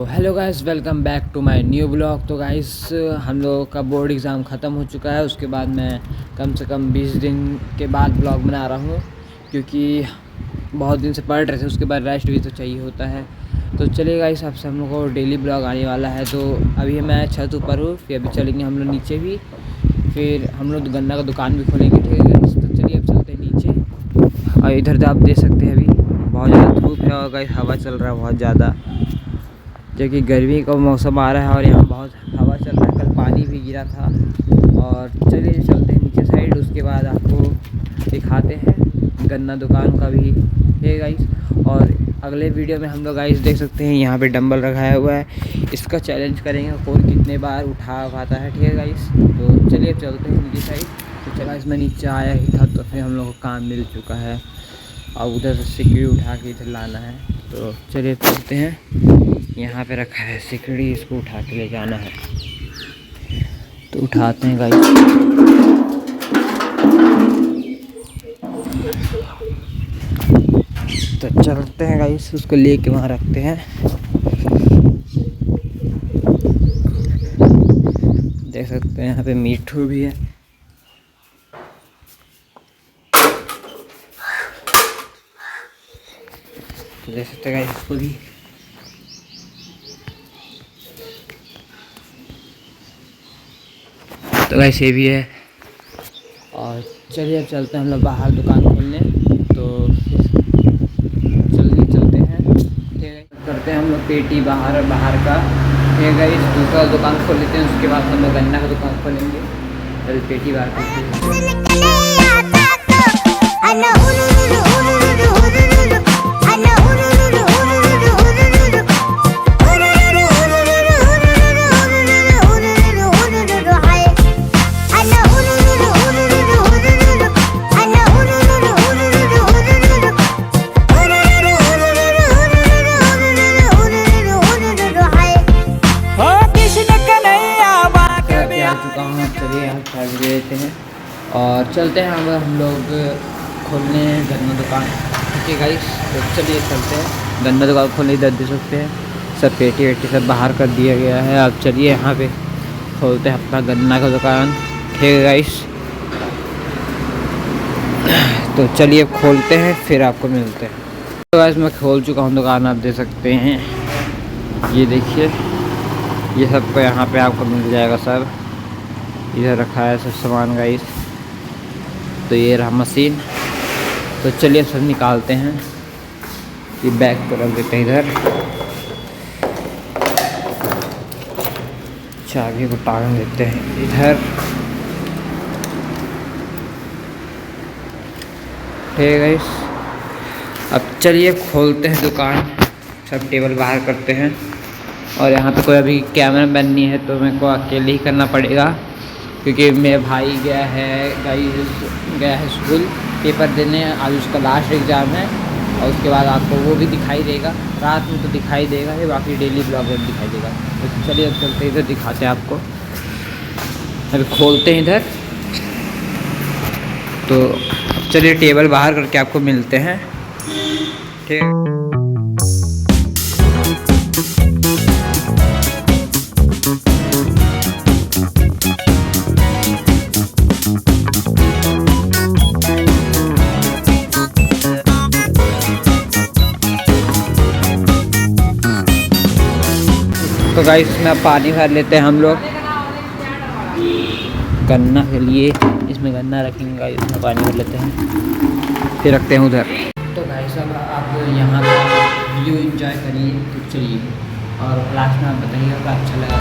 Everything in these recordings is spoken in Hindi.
तो hello guys, welcome back to my new blog. तो गाइस, हम लोगों का बोर्ड एग्ज़ाम ख़त्म हो चुका है। उसके बाद मैं कम से कम 20 दिन के बाद ब्लॉग बना रहा हूँ, क्योंकि बहुत दिन से पढ़ रहे थे। उसके बाद रेस्ट भी तो चाहिए होता है। तो चलिए गाइस, अब से हम लोग को डेली ब्लॉग आने वाला है। तो अभी मैं छत ऊपर हूँ, फिर अभी चलेंगे हम लोग नीचे भी, फिर हम लोग गन्ना का दुकान भी खोलेंगे। ठीक है गाइस, तो चलिए अब चलते हैं नीचे। और इधर तो आप देख सकते हैं अभी बहुत ज़्यादा धूप है और गाइस हवा चल रहा है बहुत ज़्यादा, जो कि गर्मी का मौसम आ रहा है और यहाँ बहुत हवा चल रहा है। कल पानी भी गिरा था। और चलिए चलते हैं नीचे साइड, उसके बाद आपको दिखाते हैं गन्ना दुकान का भी है गाइस। और अगले वीडियो में हम लोग गाइस देख सकते हैं यहाँ पे डंबल रखाया हुआ है, इसका चैलेंज करेंगे कौन कितने बार उठा पाता है। ठीक है गाइस, तो चलिए चलते हैं नीचे साइड। तो चला इसमें नीचे आया ही था, तो फिर हम लोग को काम मिल चुका है। और उधर से सिकड़ी उठा के इधर लाना है। तो चलिए चलते हैं, यहाँ पे रखा है सिकड़ी, इसको उठा के ले जाना है। तो उठाते हैं गाइस। तो चलते हैं गाइस, उसको लेके वहाँ रखते हैं। देख सकते हैं यहाँ पे मीठू भी है। तो देख सकते हैं गाइस इसको भी। तो गाइस ये भी है। और चलिए अब चलते हैं हम लोग बाहर दुकान खोलने। तो जल्दी चलते हैं। ठीक है, करते हैं हम लोग पेटी बाहर का। ठीक है गाइस, दूसरा दुकान खोल लेते हैं, उसके बाद हम लोग गन्ना का दुकान खोलेंगे। चल पेटी बाहर खोलते हैं। चलिए यहाँ चाय ले लेते हैं और चलते हैं। हम लोग खोलने गन्ना दुकान। ठीक है गाइस, तो चलिए चलते हैं गन्ना दुकान खोलने। इधर दे सकते हैं सब पेटी वेटी सब बाहर कर दिया गया है। अब चलिए यहाँ पे खोलते हैं अपना गन्ना का दुकान। ठीक है गाइस, तो चलिए खोलते हैं, फिर आपको मिलते हैं। तो गाइस मैं खोल चुका हूँ दुकान, आप देख सकते हैं। ये देखिए, ये सब को यहाँ पे आपको मिल जाएगा सब। इधर रखा है सब सामान गाइस। तो ये रहा मशीन। तो चलिए सब निकालते हैं। ये बैग को रख देते हैं इधर, चाबी को टांग देते हैं इधर। ठीक है गाइस, अब चलिए खोलते हैं दुकान। सब टेबल बाहर करते हैं। और यहाँ पे कोई अभी कैमरा मैन नहीं है, तो मेरे को अकेले ही करना पड़ेगा, क्योंकि मेरा भाई गया है स्कूल पेपर देने। आज उसका लास्ट एग्ज़ाम है। और उसके बाद आपको वो भी दिखाई देगा, रात में तो दिखाई देगा ही, बाकी डेली ब्लॉग में दिखाई देगा। तो चलिए अब चलते इधर दिखाते हैं आपको। अभी खोलते हैं इधर। तो चलिए टेबल बाहर करके आपको मिलते हैं। ठीक है, तो गाइस इसमें पानी भर लेते हैं हम लोग गन्ना के लिए। इसमें गन्ना रखेंगे गाइस, इसमें पानी भर लेते हैं, फिर रखते हैं उधर। तो गाइस अब आप यहाँ का व्यू एंजॉय करिए। तो चलिए, और लास्ट में आप बताइए अगर अच्छा लगा।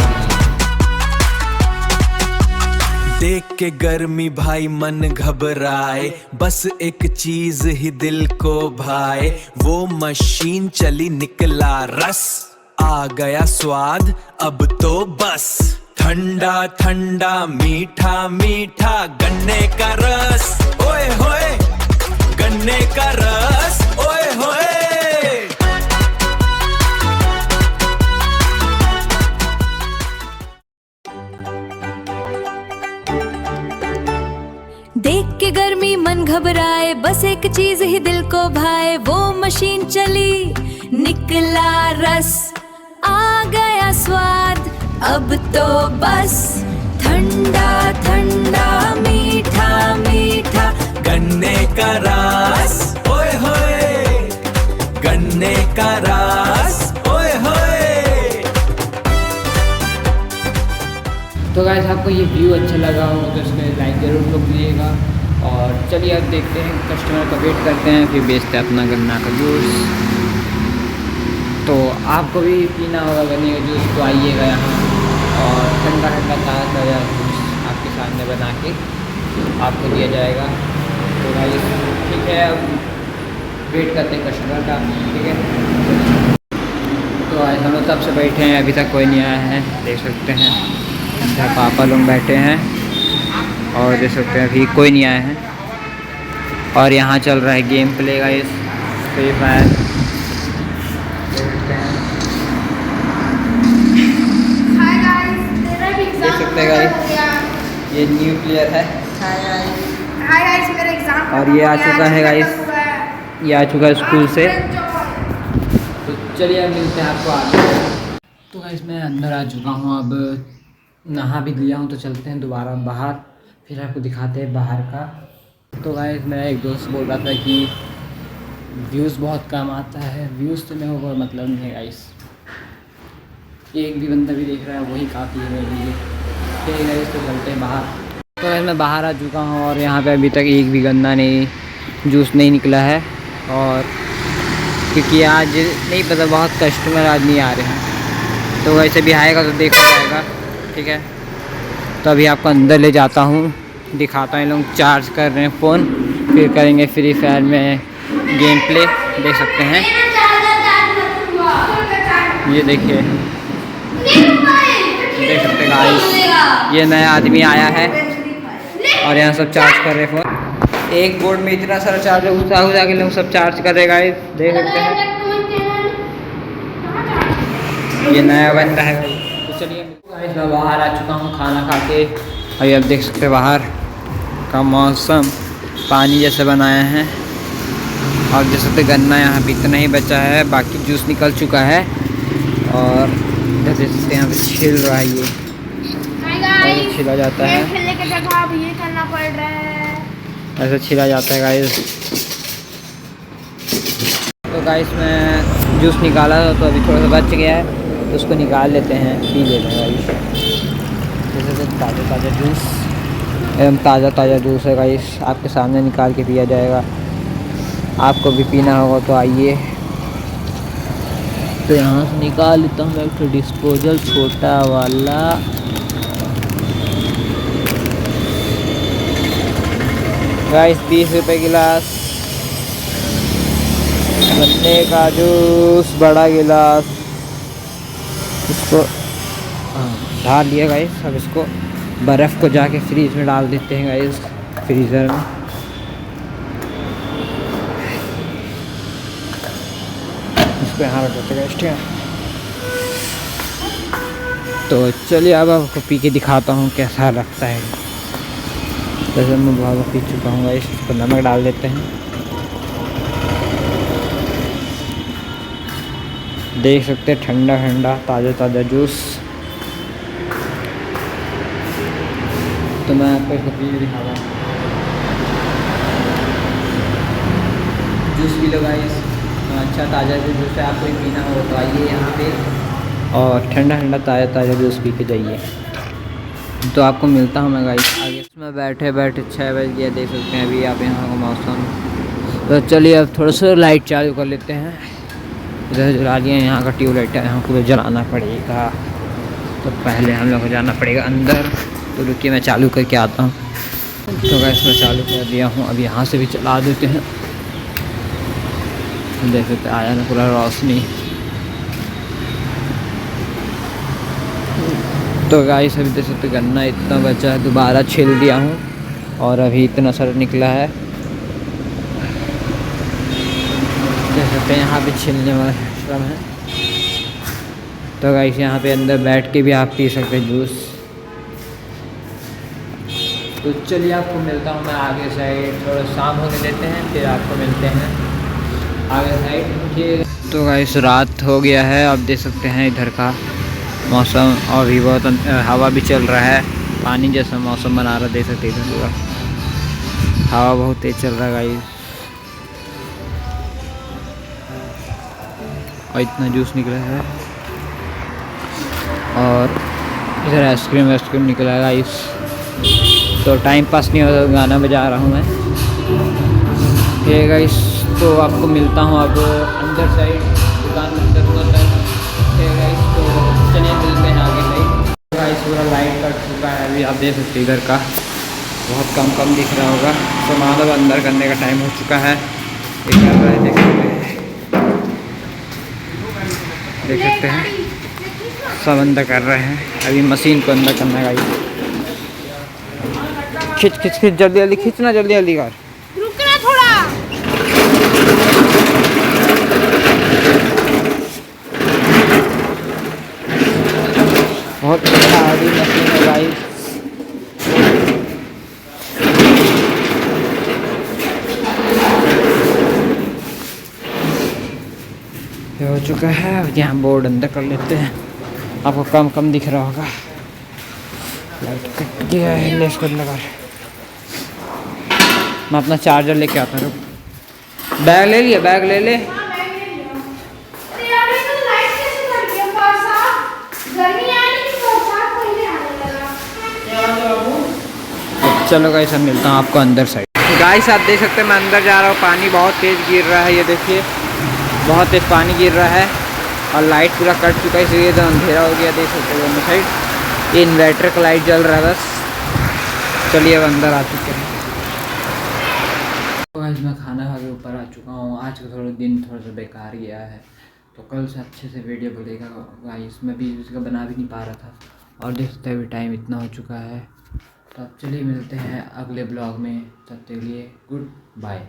देख के गर्मी भाई मन घबराए, बस एक चीज ही दिल को भाए। वो मशीन चली, निकला रस, आ गया स्वाद अब तो बस। ठंडा ठंडा मीठा मीठा गन्ने का रस, ओए होए गन्ने का रस, ओए होए। देख के गर्मी मन घबराए, बस एक चीज ही दिल को भाए। वो मशीन चली, निकला रस, आ गया अब तो बस ठंडा ठंडा मीठा मीठा गन्ने का रस ओए होए, गन्ने का रस ओए होए। तो गाइस आपको ये व्यू अच्छा लगा हो तो इसमें लाइक ज़रूर ठोक दीजिएगा। और चलिए अब देखते हैं, कस्टमर का वेट करते हैं, फिर बेचते हैं अपना गन्ना का जूस। तो आपको भी पीना होगा गन्ने का जूस तो आइएगा यहाँ, और ठंडा ठंडा ताज़ा जूस आपके सामने बना के आपको दिया जाएगा। तो गाइस ठीक है, अब वेट करते हैं कस्टमर का, ठीक है। तो आज हम लोग तब से बैठे हैं, अभी तक कोई नहीं आया है, देख सकते हैं। इधर पापा लोग बैठे हैं और देख सकते हैं अभी कोई नहीं आया है। और यहाँ चल रहा है गेम प्ले का, इस फ्री फायर देख सकते हैं गाइस, ये न्यू प्लेयर है। और ये आ चुका है गाइस, ये आ चुका है स्कूल से। तो चलिए अब मिलते हैं आपको आगे। तो गाइस मैं अंदर आ चुका हूँ, अब नहा भी लिया हूँ, तो चलते हैं दोबारा बाहर, फिर आपको दिखाते हैं बाहर का। तो गाइस मेरा एक दोस्त बोल रहा था कि व्यूज़ बहुत कम आता है, व्यूज़ से मेरे को कोई मतलब नहीं है गाइस, एक भी बंदा भी देख रहा है वही काफ़ी है मेरे लिए। ठीक है गाइस, तो चलते हैं बाहर। तो गाइस मैं बाहर आ चुका हूँ और यहाँ पे अभी तक एक भी गन्ना नहीं जूस नहीं निकला है, और क्योंकि आज नहीं पता, बहुत कस्टमर आज नहीं आ रहे हैं। तो वैसे भी आएगा तो देखा जाएगा, ठीक है। तो अभी आपको अंदर ले जाता हूँ, दिखाता हूँ। लोग चार्ज कर रहे हैं फ़ोन, फिर करेंगे फ्री फायर में गेम प्ले, देख सकते हैं। ये देखिए, देख सकते हैं गाइस, ये नया आदमी आया है और यहाँ सब चार्ज कर रहे हैं फ़ोन। एक बोर्ड में इतना सारा चार्जर घुसा के लोग सब चार्ज कर रहे हैं गाइस, देख सकते हैं। ये नया बन रहा है। तो चलिए गाइस मैं बाहर आ चुका हूँ खाना खा के। अभी आप देख सकते हैं बाहर का मौसम पानी जैसे बनाया है, और देख सकते गन्ना यहाँ पे इतना ही बचा है, बाकी जूस निकल चुका है। और इधर देख सकते हैं यहाँ पे छिल रहा है, ये छिला जाता है, खेलने की जगह अब ये करना पड़ रहा है, ऐसे छिला जाता है गाइस। तो गाइस मैं जूस निकाला था तो अभी थोड़ा सा बच गया है, तो उसको निकाल लेते हैं, पी लेते हैं गाइस। जैसे ताज़ा ताज़ा जूस, एकदम ताज़ा ताज़ा जूस है गाइस, आपके सामने निकाल के पिया जाएगा। आपको भी पीना होगा तो आइए। तो यहाँ से निकाल लेता हूँ एक तो डिस्पोजल छोटा वाला, गाइस 20 रुपये गिलास गन्ने का जूस, बड़ा गिलास। इसको डाल लिया गाइस, अब इसको बर्फ़ को जाके फ्रीज में डाल देते हैं गाइस, फ्रीज़र में। इसको यहाँ रख देते हैं गाइस, ठीक है। तो चलिए अब आपको पी के दिखाता हूँ कैसा लगता है। जैसे मैं बहुत पी चुका हूँ गाइस, इसको नमक डाल देते हैं। देख सकते हैं ठंडा ठंडा ताज़ा ताज़ा जूस। तो मैं आपको इसको पी के दिखा रहा हूँ। जूस पी लो गाइस, अच्छा ताज़ा जूस है, आपको भी पीना हो तो आइए यहाँ पे और ठंडा ठंडा ताज़ा ताज़ा जूस पी के जाइए। तो आपको मिलता हूँ मैं गाइस आगे। इसमें बैठे बैठे 6 बज गया, देख सकते हैं अभी आप यहाँ का मौसम। तो चलिए अब थोड़ा सा लाइट चालू कर लेते हैं। इधर जला लिए, यहाँ का ट्यूबलाइट है, यहाँ को जलाना पड़ेगा। तो पहले हम लोग को जाना पड़ेगा अंदर, तो रुकिए मैं चालू करके आता हूँ। तो गाइस मैं चालू कर दिया हूँ, अब यहाँ से भी चला देते हैं। देख सकते आया ना पूरा रोशनी। तो गाइस अभी देख सकते गन्ना इतना बचा है, दोबारा छिल दिया हूँ और अभी इतना सारा निकला है। देख सकते हैं यहाँ पे छिलने वाला सिस्टम है। तो गाइस यहाँ पे अंदर बैठ के भी आप पी सकते हैं जूस। तो चलिए आपको मिलता हूँ मैं आगे साइड, थोड़ा शाम होने देते हैं फिर आपको मिलते हैं आगे साइड। तो गाइस रात हो गया है, आप देख सकते हैं इधर का मौसम और भी बहुत हवा भी चल रहा है, पानी जैसा मौसम बना रहा, देख सकते हैं पूरा हवा बहुत तेज चल रहा है गाइस। और इतना जूस निकला है और इधर आइसक्रीम निकला है गाइस। तो टाइम पास नहीं होता, गाना बजा रहा हूँ मैं। ठीक है गाइस, तो आपको मिलता हूँ अब अंदर साइड, दुकान में अंदर होता है। ठीक है गाइस, तो चलिए मिलते हैं आगे साइड। गाइस पूरा लाइट कट चुका है अभी, आप देख सकते हैं इधर का बहुत कम दिख रहा होगा। तो मतलब अंदर करने का टाइम हो चुका है। ये कर रहे हैं, देख सकते हैं सब अंदर कर रहे हैं। अभी मशीन को अंदर करना है। खिंच जल्दी खींचना, जल्दी कर। रुकना थोड़ा। बहुत भारी मशीन है गाइस। ये हो चुका है। अब यहाँ बोर्ड अंदर कर लेते हैं। आपको कम दिख रहा होगा, लाइट कट गया है। ले इसको अंदर कर। मैं अपना चार्जर लेके आता हूँ। बैग ले लिया, बैग ले ले। चलो गाइस, अब मिलता हूँ आपको अंदर साइड। गाइस आप देख सकते हैं मैं अंदर जा रहा हूँ, पानी बहुत तेज़ गिर रहा है। ये देखिए बहुत तेज़ पानी गिर रहा है और लाइट पूरा कट चुका है, इसलिए तो अंधेरा हो गया। देख सकते हैं दोनों साइड ये इन्वर्टर का लाइट जल रहा है बस। चलिए अब अंदर आ चुके हैं। तो गाइस मैं खाना खा के ऊपर आ चुका हूँ। आज का दिन थोड़ा सा बेकार गया है, तो कल से अच्छे से वीडियो बनेगा गाइस। मैं भी इसका बना भी नहीं पा रहा था और देख सकते हैं अभी टाइम इतना हो चुका है। तो अब चलिए मिलते हैं अगले ब्लॉग में, तब तक के लिए गुड बाय।